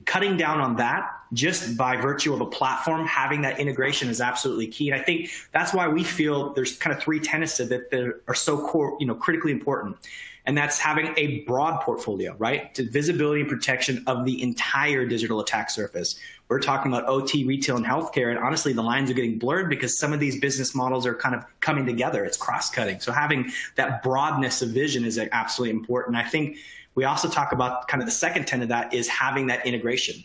cutting down on that just by virtue of a platform, having that integration is absolutely key. And I think that's why we feel there's kind of three tenets that are so core, critically important. And that's having a broad portfolio, right? To visibility and protection of the entire digital attack surface. We're talking about OT, retail, and healthcare. And honestly, the lines are getting blurred because some of these business models are kind of coming together. It's cross-cutting. So having that broadness of vision is absolutely important. I think we also talk about kind of the second tenet of that is having that integration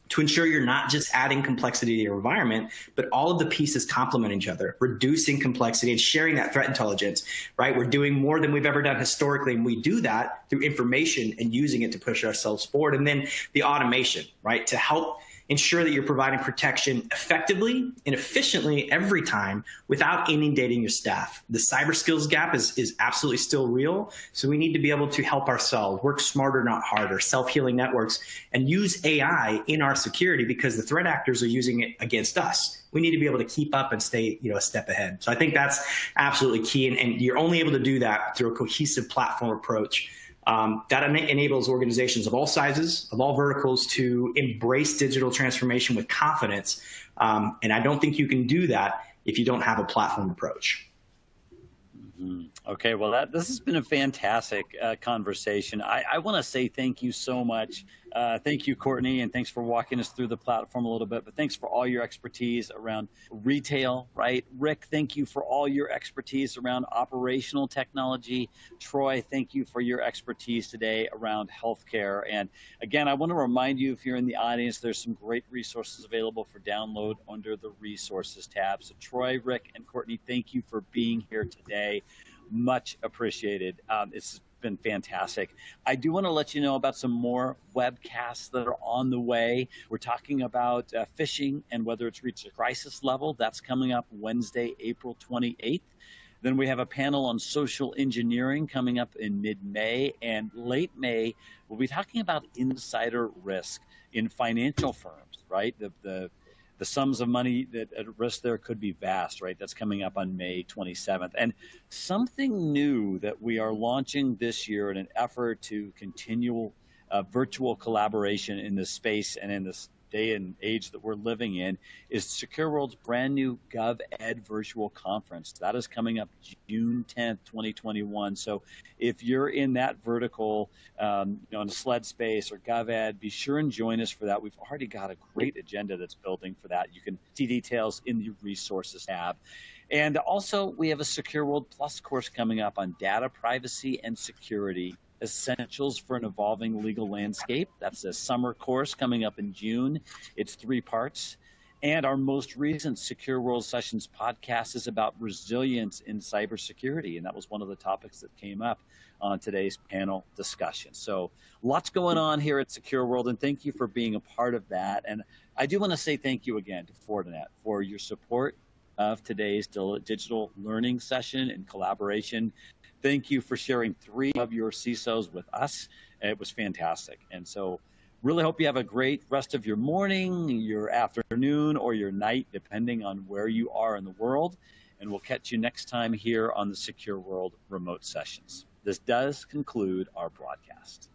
to ensure you're not just adding complexity to your environment, but all of the pieces complement each other, reducing complexity and sharing that threat intelligence, right? We're doing more than we've ever done historically, and we do that through information and using it to push ourselves forward. And then the automation, right, to help ensure that you're providing protection effectively and efficiently every time without inundating your staff. The cyber skills gap is absolutely still real. So we need to be able to help ourselves, work smarter, not harder, self-healing networks, and use AI in our security because the threat actors are using it against us. We need to be able to keep up and stay, a step ahead. So I think that's absolutely key. And you're only able to do that through a cohesive platform approach. That enables organizations of all sizes, of all verticals, to embrace digital transformation with confidence. And I don't think you can do that if you don't have a platform approach. Okay, well, this has been a fantastic conversation. I want to say thank you so much. Thank you, Courtney, and thanks for walking us through the platform a little bit, but thanks for all your expertise around retail, right? Rick, thank you for all your expertise around operational technology. Troy, thank you for your expertise today around healthcare. And again, I want to remind you, if you're in the audience, there's some great resources available for download under the resources tab. So Troy, Rick, and Courtney, thank you for being here today. Much appreciated. It's been fantastic. I do want to let you know about some more webcasts that are on the way. We're talking about phishing and whether it's reached a crisis level. That's coming up Wednesday, April 28th. Then we have a panel on social engineering coming up in mid-May, and late May, we'll be talking about insider risk in financial firms, right? The sums of money that at risk there could be vast, right? That's coming up on May 27th. And something new that we are launching this year in an effort to continue virtual collaboration in this space and in this day and age that we're living in is Secure World's brand new GovEd virtual conference. That is coming up June 10th, 2021. So if you're in that vertical, in a SLED space or GovEd, be sure and join us for that. We've already got a great agenda that's building for that. You can see details in the resources tab. And also, we have a Secure World Plus course coming up on data privacy and security Essentials for an Evolving Legal Landscape. That's a summer course coming up in June. It's 3 parts. And our most recent Secure World Sessions podcast is about resilience in cybersecurity. And that was one of the topics that came up on today's panel discussion. So lots going on here at Secure World, and thank you for being a part of that. And I do want to say thank you again to Fortinet for your support of today's digital learning session and collaboration. Thank you for sharing 3 of your CISOs with us. It was fantastic. And so really hope you have a great rest of your morning, your afternoon, or your night, depending on where you are in the world. And we'll catch you next time here on the Secure World Remote Sessions. This does conclude our broadcast.